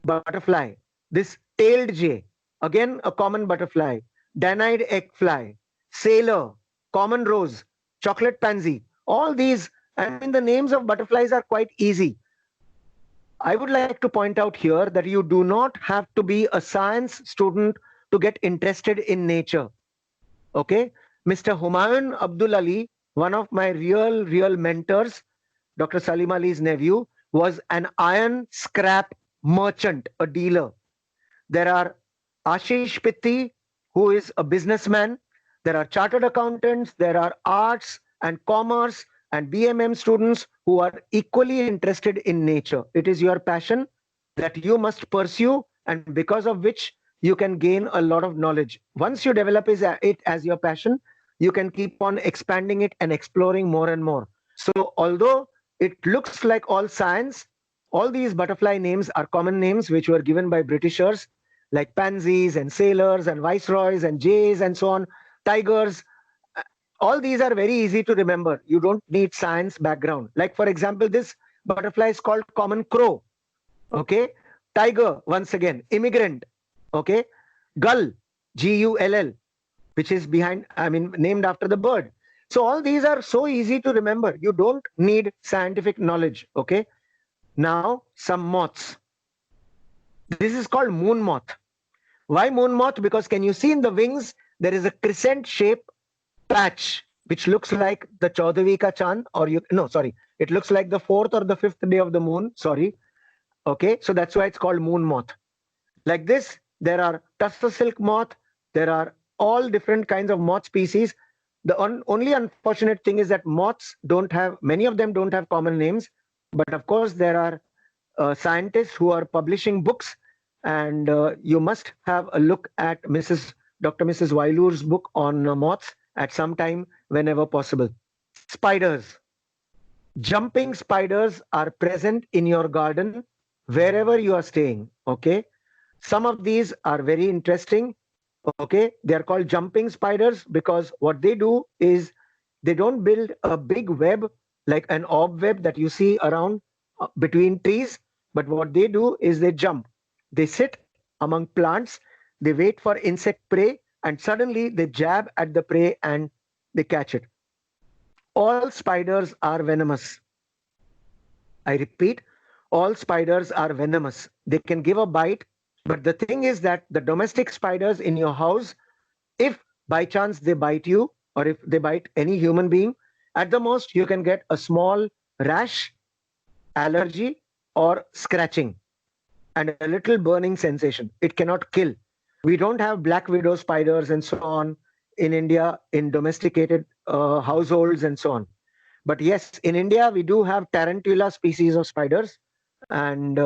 butterfly. This tailed jay, again a common butterfly. Danide egg fly, sailor, common rose, chocolate pansy. All these, I mean, the names of butterflies are quite easy. I would like to point out here that you do not have to be a science student to get interested in nature. Okay. Mr. Humayun Abdul Ali, one of my real mentors, Dr. Salim Ali's nephew, was an iron scrap merchant, a dealer. There are Ashish Pitti, who is a businessman. There are chartered accountants, there are arts and commerce and BMM students who are equally interested in nature. It is your passion that you must pursue, and because of which you can gain a lot of knowledge. Once you develop it as your passion, you can keep on expanding it and exploring more and more. So although it looks like all science, all these butterfly names are common names which were given by Britishers, like pansies and sailors and viceroys and jays and so on, tigers. All these are very easy to remember. You don't need science background. Like for example, this butterfly is called common crow. Okay. Tiger, once again, immigrant. Okay. Gull, Gull, which is named after the bird. So all these are so easy to remember. You don't need scientific knowledge. Okay. Now some moths. This is called moon moth. Why moon moth? Because can you see in the wings, there is a crescent shape patch, which looks like the Chaudavi ka Chand, it looks like the 4th or the 5th day of the moon. Sorry. Okay. So that's why it's called moon moth. Like this, there are tussar silk moth. There are all different kinds of moth species. The only unfortunate thing is that moths many of them don't have common names. But of course, there are scientists who are publishing books, and you must have a look at Dr. Mrs. Wailur's book on moths at some time whenever possible. Spiders. Jumping spiders are present in your garden wherever you are staying. Okay. Some of these are very interesting. Okay. They are called jumping spiders because what they do is they don't build a big web like an orb web that you see around between trees. But what they do is they jump. They sit among plants. They wait for insect prey, and suddenly they jab at the prey and they catch it. All spiders are venomous. I repeat, all spiders are venomous. They can give a bite, but the thing is that the domestic spiders in your house, if by chance they bite you or if they bite any human being, at the most you can get a small rash, allergy, or scratching and a little burning sensation. It cannot kill. We don't have black widow spiders and so on in India in domesticated households and so on. But yes, in India, we do have tarantula species of spiders. And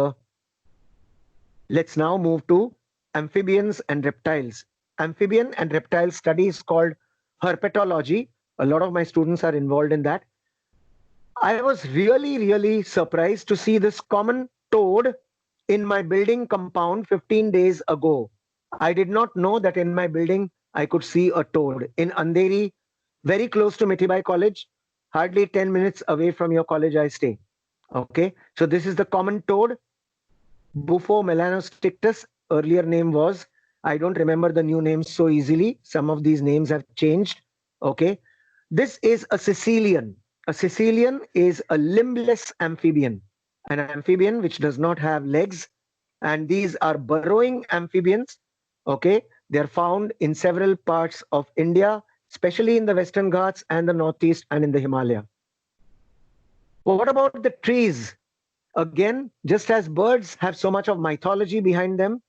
let's now move to amphibians and reptiles. Amphibian and reptile study is called herpetology. A lot of my students are involved in that. I was really surprised to see this common toad in my building compound 15 days ago. I did not know that in my building I could see a toad in Andheri, very close to Mithibai College, hardly 10 minutes away from your college I stay. Okay, so this is the common toad, Bufo melanostictus. Earlier name was, I don't remember the new names so easily. Some of these names have changed. Okay, this is a Sicilian. A Sicilian is a limbless amphibian, an amphibian which does not have legs. And these are burrowing amphibians. Okay, they are found in several parts of India, especially in the Western Ghats and the Northeast and in the Himalaya. Well, what about the trees? Again, just as birds have so much of mythology behind them,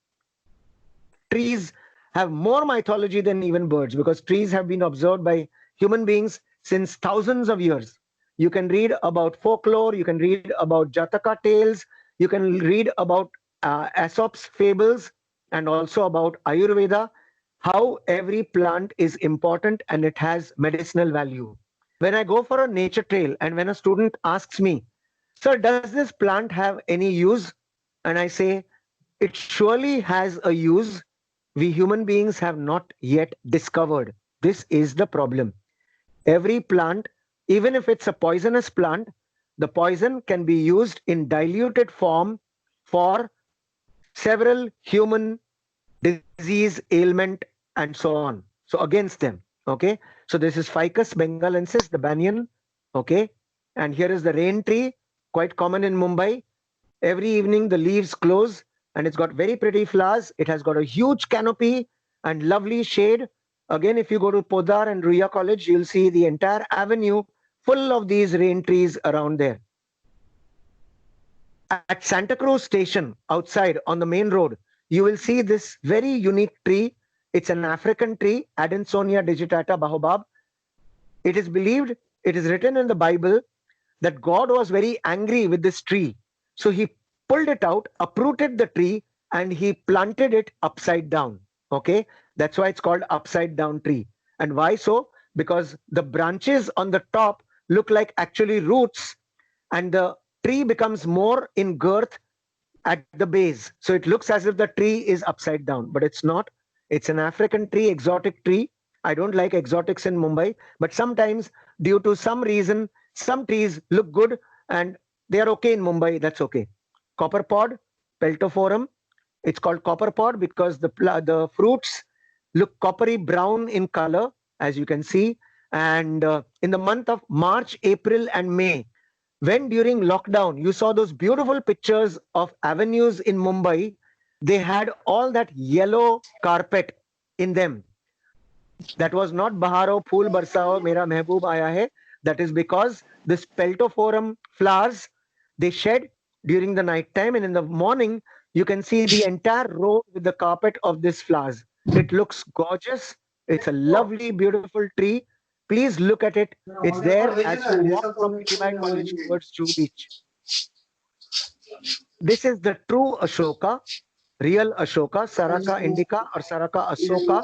trees have more mythology than even birds, because trees have been observed by human beings since thousands of years. You can read about folklore, you can read about Jataka tales, you can read about Aesop's fables, and also about Ayurveda, how every plant is important and it has medicinal value. When I go for a nature trail and when a student asks me, sir, does this plant have any use? And I say, it surely has a use. We human beings have not yet discovered. This is the problem. Every plant, even if it's a poisonous plant, the poison can be used in diluted form for several human disease, ailment, and so on. So against them. Okay. So this is Ficus bengalensis, the banyan. Okay. And here is the rain tree, quite common in Mumbai. Every evening the leaves close and it's got very pretty flowers. It has got a huge canopy and lovely shade. Again, if you go to Podar and Ruya College, you'll see the entire avenue full of these rain trees around there. At Santa Cruz station, outside on the main road, you will see this very unique tree. It's an African tree, Adansonia digitata baobab. It is believed, it is written in the Bible that God was very angry with this tree. So he pulled it out, uprooted the tree, and he planted it upside down. Okay, that's why it's called upside down tree. And why so? Because the branches on the top look like actually roots, and the tree becomes more in girth at the base. So it looks as if the tree is upside down, but it's not. It's an African tree, exotic tree. I don't like exotics in Mumbai, but sometimes due to some reason, some trees look good and they are okay in Mumbai. That's okay. Copper pod, Peltophorum. It's called copper pod because the fruits look coppery brown in color, as you can see. And in the month of March, April, and May, when during lockdown you saw those beautiful pictures of avenues in Mumbai, they had all that yellow carpet in them. That was not Baharo Phool Barsao Mera Mehboob Aaya Hai. That is because this Peltophorum flowers, they shed during the night time, and in the morning you can see the entire road with the carpet of these flowers. It looks gorgeous. It's a lovely, beautiful tree. Please look at it. It's there as you walk from Mithibhai College towards Juhu Beach. This is the true Ashoka, real Ashoka, Saraka Indica or Saraka Asoka.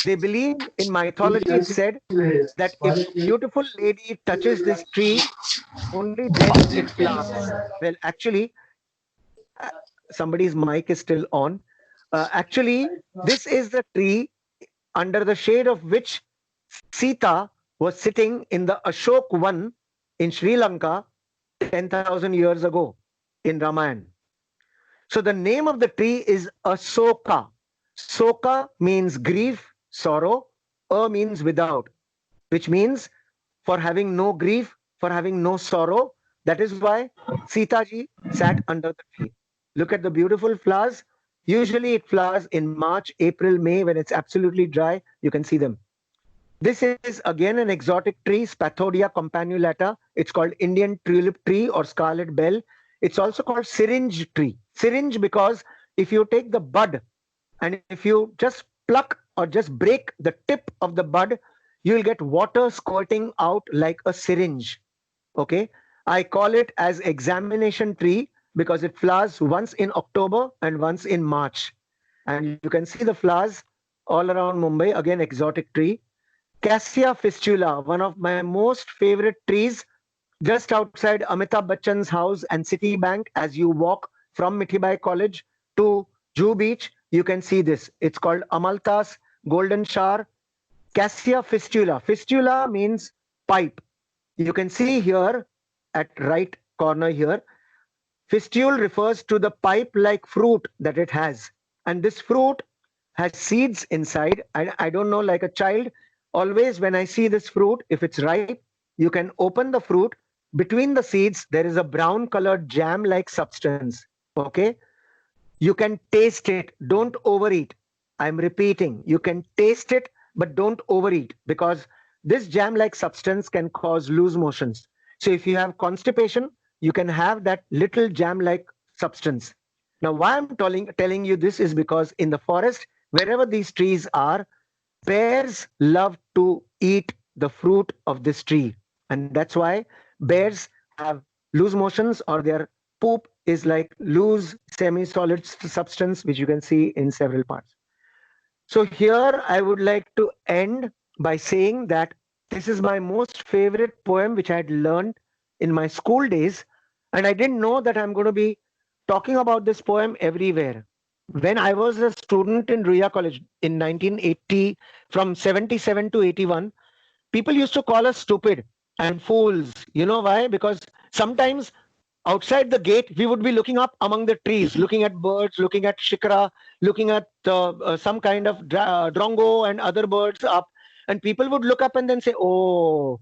They believe in mythology, it's said that if a beautiful lady touches this tree, only then it flowers. Well, actually, somebody's mic is still on. Actually, this is the tree under the shade of which Sita was sitting in the Ashok Van in Sri Lanka 10,000 years ago in Ramayana. So the name of the tree is Asoka. Soka means grief, sorrow. Means without, which means for having no grief, for having no sorrow. That is why Sita ji sat under the tree. Look at the beautiful flowers. Usually it flowers in March, April, May when it's absolutely dry. You can see them. This is again an exotic tree, Spathodia campanulata. It's called Indian tulip tree or scarlet bell. It's also called syringe tree. Syringe because if you take the bud and if you just pluck or just break the tip of the bud, you will get water squirting out like a syringe. Okay, I call it as examination tree because it flowers once in October and once in March. And you can see the flowers all around Mumbai. Again, exotic tree. Cassia fistula, one of my most favorite trees, just outside Amitabh Bachchan's house and Citibank. As you walk from Mithibhai College to Juhu Beach, you can see this. It's called Amalthas golden shower. Cassia fistula. Fistula means pipe. You can see here at right corner here, fistule refers to the pipe-like fruit that it has. And this fruit has seeds inside. I don't know, like a child, always when I see this fruit, if it's ripe, you can open the fruit. Between the seeds, there is a brown colored jam-like substance. Okay? You can taste it. Don't overeat. I'm repeating. You can taste it, but don't overeat because this jam-like substance can cause loose motions. So if you have constipation, you can have that little jam-like substance. Now, why I'm telling you this is because in the forest, wherever these trees are, bears love to eat the fruit of this tree. And that's why bears have loose motions or their poop is like loose semi-solid substance, which you can see in several parts. So here I would like to end by saying that this is my most favorite poem, which I had learned in my school days. And I didn't know that I'm going to be talking about this poem everywhere. When I was a student in Ruia College in 1980, from 77 to 81, people used to call us stupid and fools. You know why? Because sometimes outside the gate, we would be looking up among the trees, looking at birds, looking at shikara, looking at some kind of drongo and other birds up. And people would look up and then say, oh,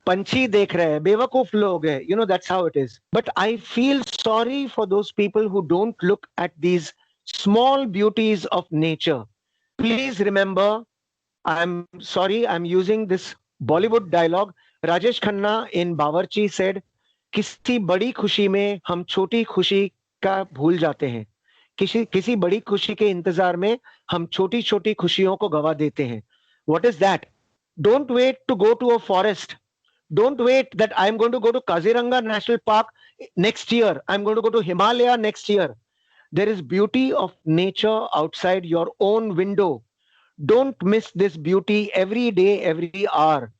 panchi dekh rahe, bewakoof log hai. You know, that's how it is. But I feel sorry for those people who don't look at these small beauties of nature. Please remember, I'm sorry, I'm using this Bollywood dialogue. Rajesh Khanna in Bawarchi said, किसी बड़ी खुशी में हम छोटी खुशी का भूल जाते हैं. किसी किसी बड़ी खुशी के इंतजार में हम छोटी छोटी खुशियों को गवा देते हैं. What is that? Don't wait to go to a forest. Don't wait that I'm going to go to Kaziranga National Park next year. I'm going to go to Himalaya next year. There is beauty of nature outside your own window. Don't miss this beauty every day, every hour.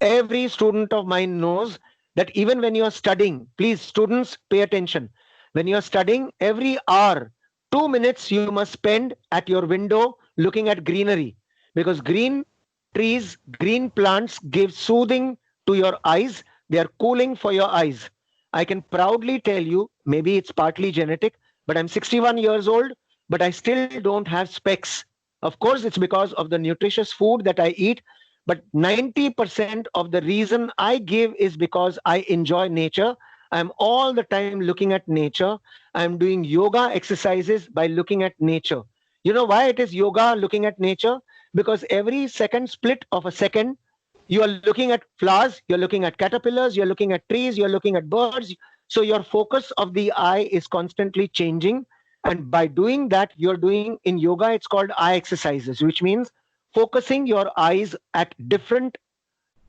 Every student of mine knows that even when you are studying, please students pay attention. When you are studying, every hour, 2 minutes you must spend at your window looking at greenery, because green trees, green plants give soothing to your eyes. They are cooling for your eyes. I can proudly tell you, maybe it's partly genetic, but I'm 61 years old, but I still don't have specs. Of course, it's because of the nutritious food that I eat, but 90% of the reason I give is because I enjoy nature. I'm all the time looking at nature. I'm doing yoga exercises by looking at nature. You know why it is yoga looking at nature? Because every second split of a second, you are looking at flowers, you're looking at caterpillars, you're looking at trees, you're looking at birds. So your focus of the eye is constantly changing. And by doing that, you're doing in yoga, it's called eye exercises, which means focusing your eyes at different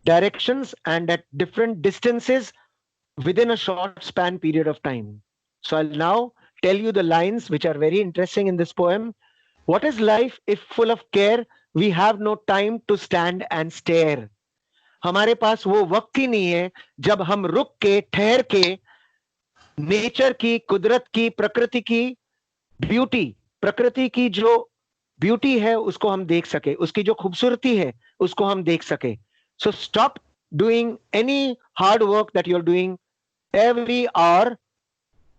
directions and at different distances within a short span period of time. So I'll now tell you the lines which are very interesting in this poem. What is life if full of care? We have no time to stand and stare. हमारे पास वो वक्त ही नहीं है जब हम रुक के ठहर के नेचर की, कुदरत की, प्रकृति की ब्यूटी, प्रकृति की जो ब्यूटी है उसको हम देख सके, उसकी जो खूबसूरती है उसको हम देख सके. So stop doing any hard work that you're doing every hour.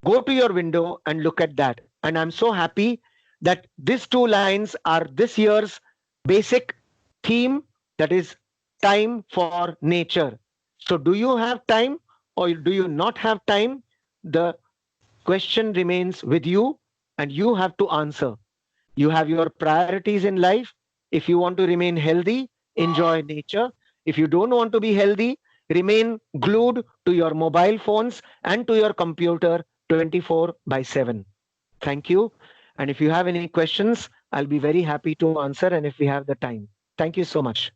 Go to your window and look at that. And I'm so happy that these two lines are this year's basic theme, that is time for nature. So do you have time or do you not have time? The question remains with you and you have to answer. You have your priorities in life. If you want to remain healthy, enjoy nature. If you don't want to be healthy, remain glued to your mobile phones and to your computer 24/7. Thank you. And if you have any questions, I'll be very happy to answer, and if we have the time. Thank you so much.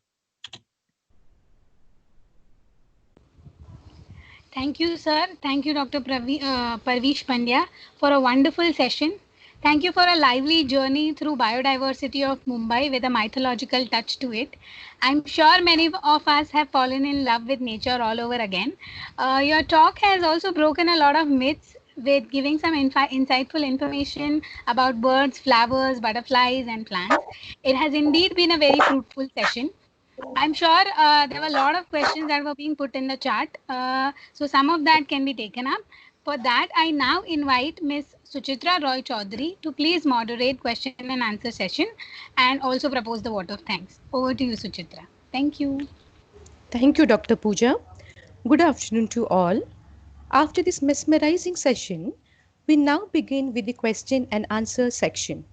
Thank you, sir. Thank you, Dr. Parveesh Pandya, for a wonderful session. Thank you for a lively journey through biodiversity of Mumbai with a mythological touch to it. I'm sure many of us have fallen in love with nature all over again. Your talk has also broken a lot of myths with giving some insightful information about birds, flowers, butterflies, and plants. It has indeed been a very fruitful session. I'm sure there were a lot of questions that were being put in the chat. So some of that can be taken up. For that, I now invite Ms. Suchitra Roy Chaudhary to please moderate question and answer session and also propose the vote of thanks. Over to you, Suchitra. Thank you. Thank you, Dr. Pooja. Good afternoon to all. After this mesmerizing session, we now begin with the question and answer section.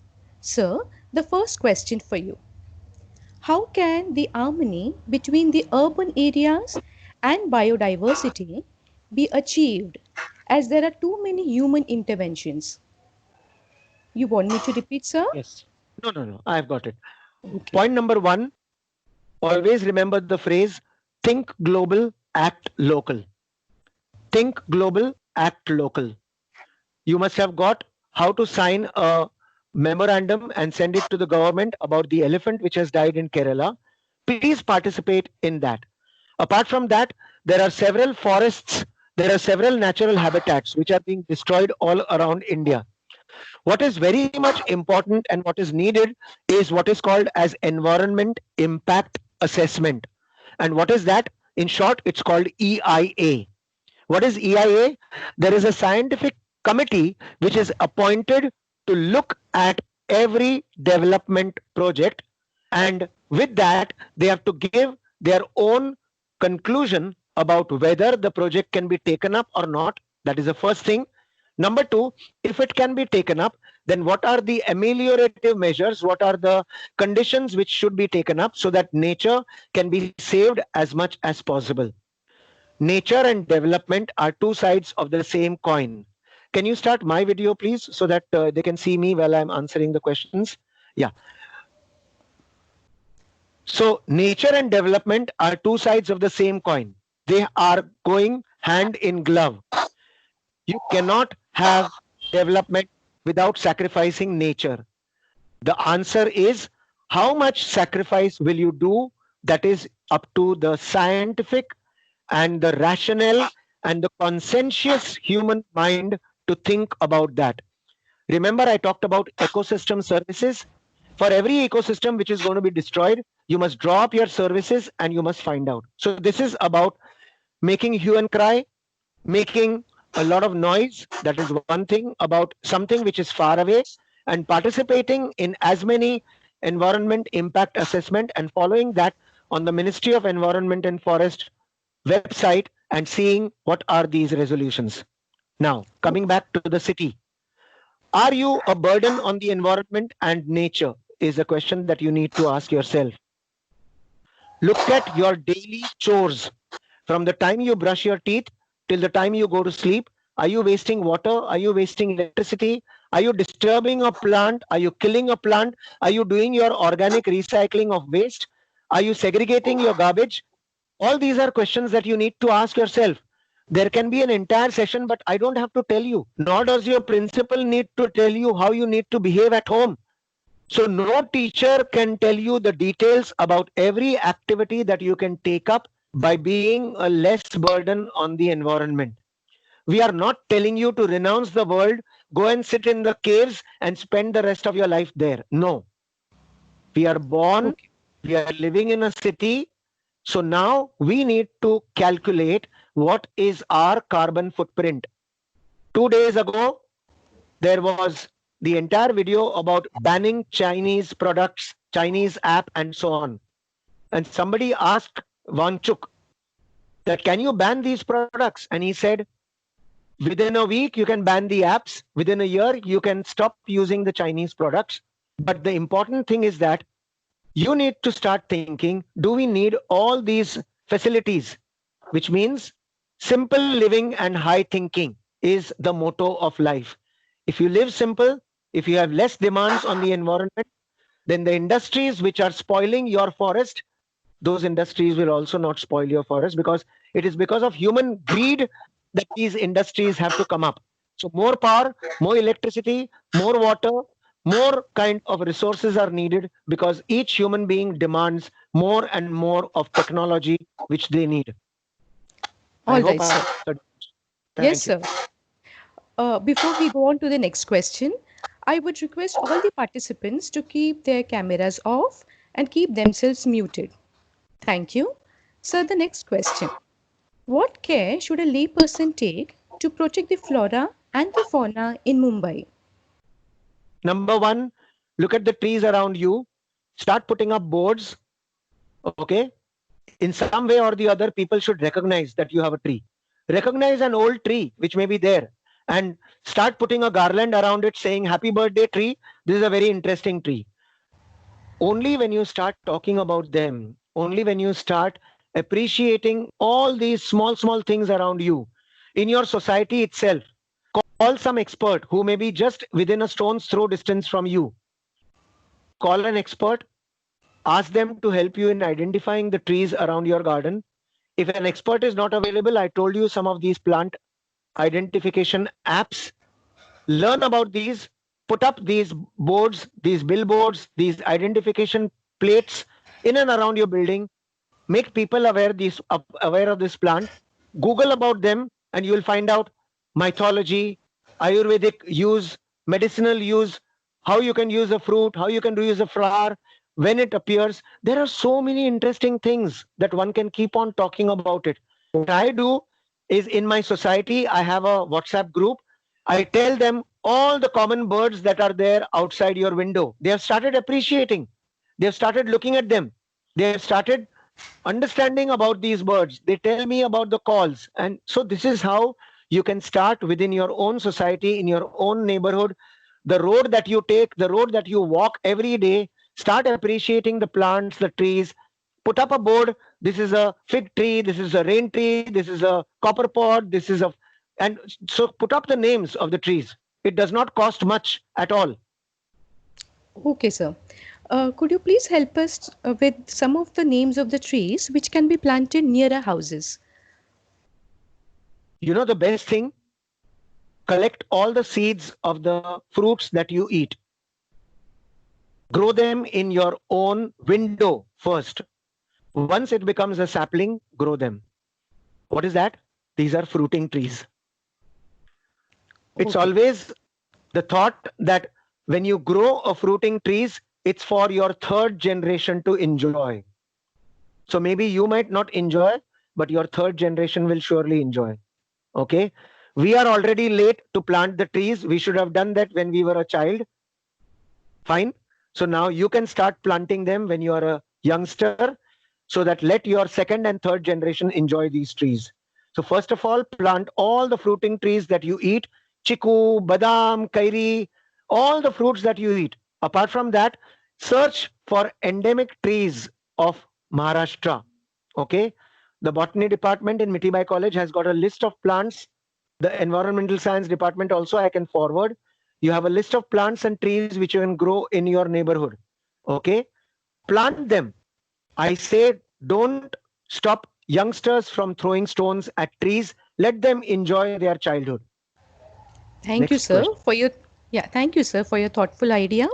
Sir, the first question for you. How can the harmony between the urban areas and biodiversity be achieved as there are too many human interventions? You want me to repeat, sir? Yes. No. I've got it. Okay. Point number 1, always remember the phrase, think global, act local. Think global, act local. You must have got how to sign a memorandum and send it to the government about the elephant which has died in Kerala. Please participate in that. Apart from that, there are several forests, there are several natural habitats which are being destroyed all around India. What is very much important and what is needed is what is called as environment impact assessment. And what is that? In short, it's called EIA. What is EIA? There is a scientific committee which is appointed to look at every development project, and with that they have to give their own conclusion about whether the project can be taken up or not. That is the first thing. Number 2, if it can be taken up, then what are the ameliorative measures? What are the conditions which should be taken up so that nature can be saved as much as possible? Nature and development are two sides of the same coin. Can you start my video, please, so that they can see me while I'm answering the questions? Yeah. So nature and development are two sides of the same coin. They are going hand in glove. You cannot have development without sacrificing nature. The answer is, how much sacrifice will you do? That is up to the scientific and the rational and the conscientious human mind to think about that. Remember, I talked about ecosystem services. For every ecosystem which is going to be destroyed, you must draw up your services and you must find out. So this is about making hue and cry, making a lot of noise. That is one thing about something which is far away, and participating in as many environment impact assessment and following that on the Ministry of Environment and Forest website and seeing what are these resolutions. Now, coming back to the city. Are you a burden on the environment and nature is a question that you need to ask yourself. Look at your daily chores. From the time you brush your teeth till the time you go to sleep, are you wasting water? Are you wasting electricity? Are you disturbing a plant? Are you killing a plant? Are you doing your organic recycling of waste? Are you segregating your garbage? All these are questions that you need to ask yourself. There can be an entire session, but I don't have to tell you, nor does your principal need to tell you how you need to behave at home. So no teacher can tell you the details about every activity that you can take up by being a less burden on the environment. We are not telling you to renounce the world, go and sit in the caves and spend the rest of your life there. No. We are born, we are living in a city. So now we need to calculate what is our carbon footprint. 2 days ago, there was the entire video about banning Chinese products, Chinese app and so on. And somebody asked Wangchuk that, can you ban these products? And he said, within a week, you can ban the apps. Within a year, you can stop using the Chinese products. But the important thing is that you need to start thinking, do we need all these facilities? Which means simple living and high thinking is the motto of life. If you live simple, if you have less demands on the environment, then the industries which are spoiling your forest, those industries will also not spoil your forest, because it is because of human greed that these industries have to come up. So more power, more electricity, more water, more kind of resources are needed, because each human being demands more and more of technology which they need. All right, sir. Yes, sir. Before we go on to the next question, I would request all the participants to keep their cameras off and keep themselves muted. Thank you. Sir, the next question. What care should a layperson take to protect the flora and the fauna in Mumbai? Number one, look at the trees around you. Start putting up boards. Okay. In some way or the other, people should recognize that you have a tree. Recognize an old tree which may be there and start putting a garland around it saying, happy birthday tree. This is a very interesting tree. Only when you start talking about them, only when you start appreciating all these small things around you in your society itself, call some expert who may be just within a stone's throw distance from you. Call an expert, ask them to help you in identifying the trees around your garden. If an expert is not available, I told you some of these plant identification apps. Learn about these, put up these boards, these billboards, these identification plates in and around your building. Make people aware of this plant. Google about them and you will find out mythology, Ayurvedic use, medicinal use, how you can use a fruit, how you can use a flower, when it appears. There are so many interesting things that one can keep on talking about it. What I do is, in my society, I have a WhatsApp group. I tell them all the common birds that are there outside your window. They have started appreciating. They have started looking at them. They have started understanding about these birds. They tell me about the calls. And so this is how you can start within your own society, in your own neighborhood. The road that you take, the road that you walk every day, start appreciating the plants, the trees. Put up a board. This is a fig tree. This is a rain tree. This is a copper pod. This is a And so put up the names of the trees. It does not cost much at all. Okay, sir. Could you please help us with some of the names of the trees which can be planted near our houses? You know the best thing? Collect all the seeds of the fruits that you eat. Grow them in your own window first. Once it becomes a sapling, grow them. What is that? These are fruiting trees. It's Okay. always the thought that when you grow a fruiting trees, it's for your third generation to enjoy. So maybe you might not enjoy, but your third generation will surely enjoy. Okay. We are already late to plant the trees. We should have done that when we were a child. Fine. So now you can start planting them when you are a youngster, so that let your second and third generation enjoy these trees. So first of all, plant all the fruiting trees that you eat, chiku, badam, kairi, all the fruits that you eat. Apart from that, search for endemic trees of Maharashtra. Okay. The botany department in Mitibai College has got a list of plants. The environmental science department also I can forward. You have a list of plants and trees which you can grow in your neighborhood. Okay. Plant them. I say don't stop youngsters from throwing stones at trees. Let them enjoy their childhood. Thank you, Next sir, question. for your thank you, sir, for your thoughtful idea.